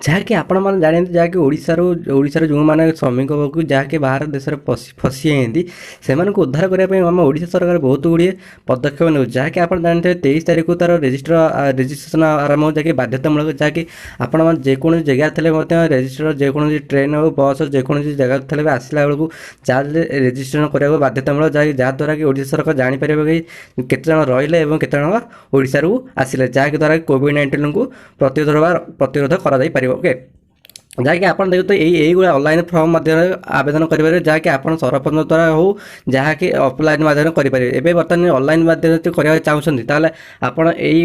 ଯାହାକି ଆପଣମାନେ ଜାଣନ୍ତି ଯାହାକି ଓଡ଼ିଶାର ଯେଉଁମାନେ ଶ୍ରମିକ ବର୍ଗ ଯାହାକି ବାହାର ଦେଶରେ ଫସି ଯାଇଛନ୍ତି ସେମାନଙ୍କୁ ଉଦ୍ଧାର କରିବା ପାଇଁ ଆମ ଓଡ଼ିଶା ସରକାର ବହୁତ ଗୁଡ଼ିଏ ପଦକ୍ଷେପ ନେଉଛି। ଯାହାକି ଆପଣ ଜାଣିଥିବେ 23 ତାରିଖକୁ ତା'ର ରେଜିଷ୍ଟ୍ରେସନ୍ ଆରମ୍ଭ ହେଉଛି, ଯାହାକି ବାଧ୍ୟତାମୂଳକ, ଯାହାକି ଆପଣମାନେ ଯେକୌଣସି ଜାଗାରେ ଥିଲେ ମଧ୍ୟ ରେଜିଷ୍ଟର, ଯେକୌଣସି ଟ୍ରେନ୍ ହେଉ ବସ୍ ଯେକୌଣସି ଜାଗାରେ ଥିଲେ ବି ଆସିଲା ବେଳକୁ ଯାହାହେଲେ ରେଜିଷ୍ଟ୍ରେସନ୍ କରିବାକୁ ବାଧ୍ୟତାମୂଳକ, ଯାହାଦ୍ୱାରା କି ଓଡ଼ିଶା ସରକାର ଜାଣିପାରିବେ କି କେତେଜଣ ରହିଲେ ଏବଂ କେତେଜଣ ଓଡ଼ିଶାରୁ ଆସିଲେ, ଯାହାକି ଦ୍ୱାରା କୋଭିଡ୍-19କୁ ପ୍ରତିରୋଧ କରାଯାଇପାରିବ। ଓକେ, ଯାହାକି ଆପଣ ଦେଖନ୍ତୁ ଏଇଗୁଡ଼ା ଅନଲାଇନ୍ ଫର୍ମ ମାଧ୍ୟମରେ ଆବେଦନ କରିପାରିବେ, ଯାହାକି ଆପଣ ସରପଞ୍ଚ ଦ୍ୱାରା ହେଉ ଯାହାକି ଅଫଲାଇନ୍ ମାଧ୍ୟମରେ କରିପାରିବେ। ଏବେ ବର୍ତ୍ତମାନ ଅନଲାଇନ୍ ମାଧ୍ୟମରେ ଯଦି କରିବାକୁ ଚାହୁଁଛନ୍ତି ତାହେଲେ ଆପଣ ଏଇ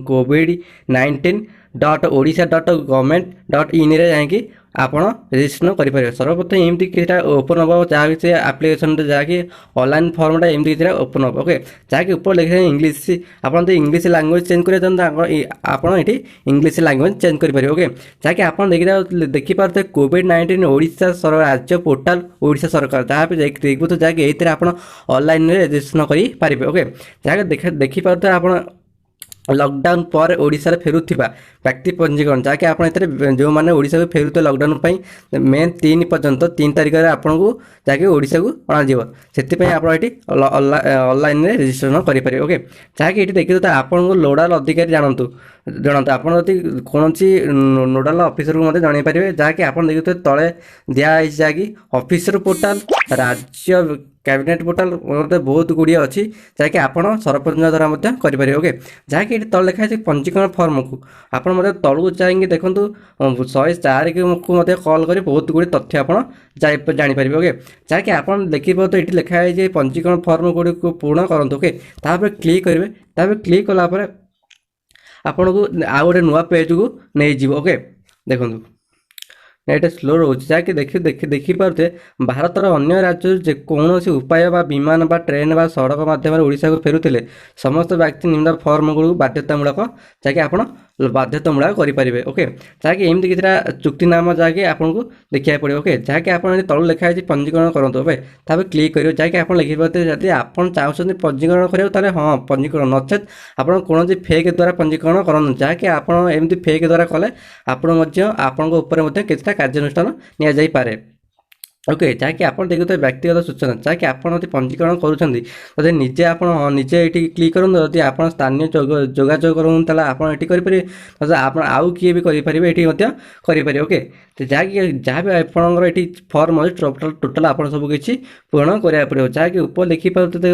covid19.odisha.govt.in ଯାଇକି ଆପଣ ରେଜିଷ୍ଟ୍ରେସନ୍ କରିପାରିବେ। ସର୍ବପ୍ରଥମେ ଏମିତି କିଛିଟା ଓପନ୍ ହେବ, ଯାହାକି ସେ ଆପ୍ଲିକେସନ୍ରେ ଯାହାକି ଅନଲାଇନ୍ ଫର୍ମଟା ଏମିତି କିଛିଟା ଓପନ୍ ହେବ। ଓକେ, ଯାହାକି ଉପରେ ଲେଖିଥାଏ ଇଂଲିଶ, ଆପଣ ଯଦି ଇଂଲିଶ ଲାଙ୍ଗୁଏଜ୍ ଚେଞ୍ଜ କରିବା ଚାହୁଁଛନ୍ତି ଆପଣ ଏଠି ଇଂଲିଶ ଲାଙ୍ଗୁଏଜ୍ ଚେଞ୍ଜ କରିପାରିବେ। ଓକେ, ଯାହାକି ଆପଣ ଦେଖିପାରୁଥିବେ କୋଭିଡ୍-19 ଓଡ଼ିଶା ରାଜ୍ୟ ପୋର୍ଟାଲ ଓଡ଼ିଶା ସରକାର, ଯାହା ବି ଦେଖିପାରୁଥିବେ, ଯାହାକି ଏଇଥିରେ ଆପଣ ଅନଲାଇନ୍ରେ ରେଜିଷ୍ଟ୍ରେସନ୍ କରିପାରିବେ। ଓକେ, ଯାହାକି ଦେଖିପାରୁଥିବେ ଆପଣ ଲକଡାଉନ୍ ପରେ ଓଡ଼ିଶାରେ ଫେରୁଥିବା ବ୍ୟକ୍ତି ପଞ୍ଜୀକରଣ, ଯାହାକି ଆପଣ ଏଥିରେ ଯେଉଁମାନେ ଓଡ଼ିଶାକୁ ଫେରୁଥିବେ ଲକଡାଉନ୍ ପାଇଁ ମେ 3 ପର୍ଯ୍ୟନ୍ତ 3 ତାରିଖରେ ଆପଣଙ୍କୁ ଯାହାକି ଓଡ଼ିଶାକୁ ଅଣାଯିବ, ସେଥିପାଇଁ ଆପଣ ଏଠି ଅନଲାଇନ୍ରେ ରେଜିଷ୍ଟ୍ରେସନ୍ କରିପାରିବେ। ଓକେ, ଯାହାକି ଏଠି ଦେଖିବେ ଆପଣଙ୍କୁ ନୋଡାଲ ଅଧିକାରୀ ଜଣାନ୍ତୁ ଆପଣ ଯଦି କୌଣସି ନୋଡାଲ ଅଫିସରକୁ ମଧ୍ୟ ଜଣାଇ ପାରିବେ, ଯାହାକି ଆପଣ ଦେଖିଥିବେ ତଳେ ଦିଆହେଇଛି ଯାହାକି ଅଫିସର ପୋର୍ଟାଲ, ରାଜ୍ୟ କ୍ୟାବିନେଟ୍ ପୋର୍ଟାଲ ମଧ୍ୟ ବହୁତ ଗୁଡ଼ିଏ ଅଛି, ଯାହାକି ଆପଣ ସରପଞ୍ଚ ଦ୍ୱାରା ମଧ୍ୟ କରିପାରିବେ। ଓକେ, ଯାହାକି ଏଠି ତଳେ ଲେଖା ଅଛି ପଞ୍ଜୀକରଣ ଫର୍ମକୁ ଆପଣ ମଧ୍ୟ ତଳକୁ ଯାଇକି ଦେଖନ୍ତୁ 104କୁ ମଧ୍ୟ କଲ୍ କରି ବହୁତ ଗୁଡ଼ିଏ ତଥ୍ୟ ଆପଣ ଜାଣିପାରିବେ। ଓକେ, ଯାହାକି ଆପଣ ଦେଖିପାରୁଥିବେ ଏଠି ଲେଖା ହେଇଛି ପଞ୍ଜୀକରଣ ଫର୍ମ ଗୁଡ଼ିକୁ ପୂରଣ କରନ୍ତୁ। ଓକେ, ତାପରେ କ୍ଲିକ୍ କରିବେ, ତାପରେ କ୍ଲିକ୍ କଲା ପରେ ଆପଣଙ୍କୁ ଆଉ ଗୋଟେ ନୂଆ ପେଜ୍କୁ ନେଇଯିବ। ଓକେ, ଦେଖନ୍ତୁ ଏଇଟା ସ୍ଲୋ ରହୁଛି, ଯାହାକି ଦେଖିପାରୁଥିବେ ଭାରତର ଅନ୍ୟ ରାଜ୍ୟରୁ ଯେକୌଣସି ଉପାୟ ବା ବିମାନ ବା ଟ୍ରେନ୍ ବା ସଡ଼କ ମାଧ୍ୟମରେ ଓଡ଼ିଶାକୁ ଫେରୁଥିଲେ ସମସ୍ତ ବ୍ୟକ୍ତି ନିମ୍ନ ଫର୍ମଗୁଡ଼ିକୁ ବାଧ୍ୟତାମୂଳକ, ଯାହାକି ଆପଣ ବାଧ୍ୟତାମୂଳକ କରିପାରିବେ। ଓକେ, ଯାହାକି ଏମିତି କିଛିଟା ଚୁକ୍ତିନାମା ଯାହାକି ଆପଣଙ୍କୁ ଦେଖିବାକୁ ପଡ଼ିବ। ଓକେ, ଯାହାକି ଆପଣ ଏଠି ତଳୁ ଲେଖା ହେଇଛି ପଞ୍ଜୀକରଣ କରନ୍ତୁ। ଓକେ, ତାପରେ କ୍ଲିକ୍ କରିବେ, ଯାହାକି ଆପଣ ଲେଖିପାରୁଥିବେ ଯଦି ଆପଣ ଚାହୁଁଛନ୍ତି ପଞ୍ଜୀକରଣ କରିବାକୁ ତାହେଲେ ହଁ ପଞ୍ଜୀକରଣ, ନଚେତ୍ ଆପଣ କୌଣସି ଫେକ୍ ଦ୍ୱାରା ପଞ୍ଜୀକରଣ କରନ୍ତୁ, ଯାହାକି ଆପଣ ଏମିତି ଫେକ୍ ଦ୍ୱାରା କଲେ ଆପଣ ମଧ୍ୟ ଆପଣଙ୍କ ଉପରେ ମଧ୍ୟ କିଛିଟା କାର୍ଯ୍ୟାନୁଷ୍ଠାନ ନିଆଯାଇପାରେ। ଓକେ, ଯାହାକି ଆପଣ ଦେଖୁଥିବେ ବ୍ୟକ୍ତିଗତ ସୂଚନା, ଯାହାକି ଆପଣ ଯଦି ପଞ୍ଜୀକରଣ କରୁଛନ୍ତି ଯଦି ନିଜେ ଆପଣ ନିଜେ ଏଠି କ୍ଲିକ୍ କରନ୍ତୁ, ଯଦି ଆପଣ ସ୍ଥାନୀୟ ଯୋଗାଯୋଗ କରନ୍ତୁ ତାହେଲେ ଆପଣ ଏଠି କରିପାରିବେ, ଆପଣ ଆଉ କିଏ ବି କରିପାରିବେ ଏଠି ମଧ୍ୟ କରିପାରିବେ। ଓକେ, ଯାହାକି ଯାହା ବି ଆପଣଙ୍କର ଏଠି ଫର୍ମ ଅଛି ଟୋଟାଲ୍ ଆପଣ ସବୁ କିଛି ପୂରଣ କରିବାକୁ ପଡ଼ିବ। ଯାହାକି ଉପରେ ଦେଖିପାରୁଥିବେ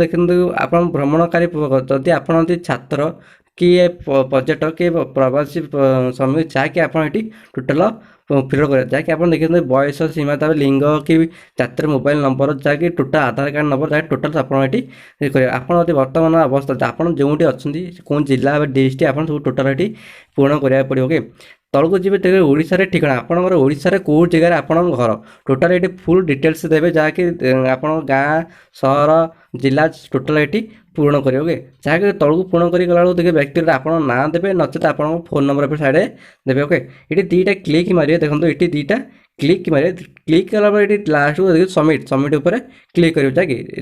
ଦେଖନ୍ତୁ ଆପଣ ଭ୍ରମଣକାରୀ ଯଦି ଆପଣ ଯଦି ଛାତ୍ର କିଏ ପର୍ଯ୍ୟଟକ କିଏ ପ୍ରବାସୀ ଶ୍ରମିକ, ଯାହାକି ଆପଣ ଏଠି ଟୋଟାଲ୍ ଫିଲ୍ କରିବେ, ଯାହାକି ଆପଣ ଦେଖିଛନ୍ତି ବୟସ ସୀମା, ତାପରେ ଲିଙ୍ଗ କି ଜାତୀୟ ମୋବାଇଲ ନମ୍ବର, ଯାହାକି ଟୋଟାଲ୍ ଆଧାର କାର୍ଡ଼ ନମ୍ବର, ଯାହାକି ଟୋଟାଲ୍ ଆପଣ ଏଠି କରିବେ। ଆପଣ ଯଦି ବର୍ତ୍ତମାନ ଅବସ୍ଥା ଆପଣ ଯେଉଁଠି ଅଛନ୍ତି କେଉଁ ଜିଲ୍ଲା ବା ଡିଷ୍ଟ୍ରିକ୍ଟ ଆପଣ ସବୁ ଟୋଟାଲ୍ ଏଠି ପୂରଣ କରିବାକୁ ପଡ଼ିବ। ଓକେ, ତଳକୁ ଯିବେ ତେବେ ଓଡ଼ିଶାରେ ଠିକଣା, ଆପଣଙ୍କର ଓଡ଼ିଶାରେ କେଉଁ ଜାଗାରେ ଆପଣଙ୍କ ଘର ଟୋଟାଲ୍ ଏଠି ଫୁଲ୍ ଡିଟେଲ୍ସ ଦେବେ, ଯାହାକି ଆପଣଙ୍କ ଗାଁ ସହର ଜିଲ୍ଲା ଟୋଟାଲ୍ ଏଠି ପୂରଣ କରିବେ। ଓକେ, ଯାହାକି ତଳକୁ ପୂରଣ କରି ଗଲାବେଳକୁ ଦେଖିବେ ବ୍ୟକ୍ତିଗତ ଆପଣଙ୍କ ନାଁ ଦେବେ, ନଚେତ୍ ଆପଣଙ୍କ ଫୋନ୍ ନମ୍ବର ଏପଟ ସାଇଡ଼୍ରେ ଦେବେ। ଓକେ, ଏଠି ଦୁଇଟା କ୍ଲିକ୍ ମାରିବେ, ଦେଖନ୍ତୁ ଏଠି ଦୁଇଟା କ୍ଲିକ୍ ମାରିବେ, କ୍ଲିକ୍ କଲା ପରେ ଏଠି ଲାଷ୍ଟକୁ ଦେଖିବେ ସବମିଟ୍ ଉପରେ କ୍ଲିକ୍ କରିବେ,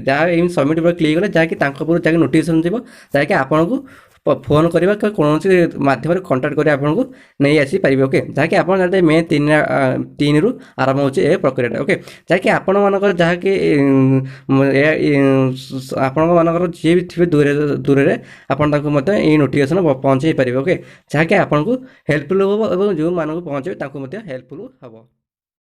ଯାହା ଏମିତି ସବମିଟ୍ ଉପରେ କ୍ଲିକ୍ କଲେ ଯାହାକି ତାଙ୍କ ଉପରୁ ଯାହାକି ନୋଟିଫିକେସନ୍ ଯିବ, ଯାହାକି ଆପଣଙ୍କୁ ଫୋନ୍ କରିବା କୌଣସି ମାଧ୍ୟମରେ କଣ୍ଟାକ୍ଟ କରି ଆପଣଙ୍କୁ ନେଇ ଆସିପାରିବେ। ଓକେ, ଯାହାକି ଆପଣ ଜାଣିଥିବେ ମେ 3ରୁ ଆରମ୍ଭ ହେଉଛି ଏ ପ୍ରକ୍ରିୟାଟା। ଓକେ, ଯାହାକି ଆପଣମାନଙ୍କର ଯାହାକି ଆପଣମାନଙ୍କର ଯିଏ ବି ଥିବେ ଦୂରରେ ଆପଣ ତାଙ୍କୁ ମଧ୍ୟ ଏଇ ନୋଟିଫିକେସନ୍ ପହଞ୍ଚାଇ ପାରିବେ। ଓକେ, ଯାହାକି ଆପଣଙ୍କୁ ହେଲ୍ପଫୁଲ୍ ହେବ ଏବଂ ଯେଉଁମାନଙ୍କୁ ପହଞ୍ଚିବେ ତାଙ୍କୁ ମଧ୍ୟ ହେଲ୍ପଫୁଲ୍ ହେବ।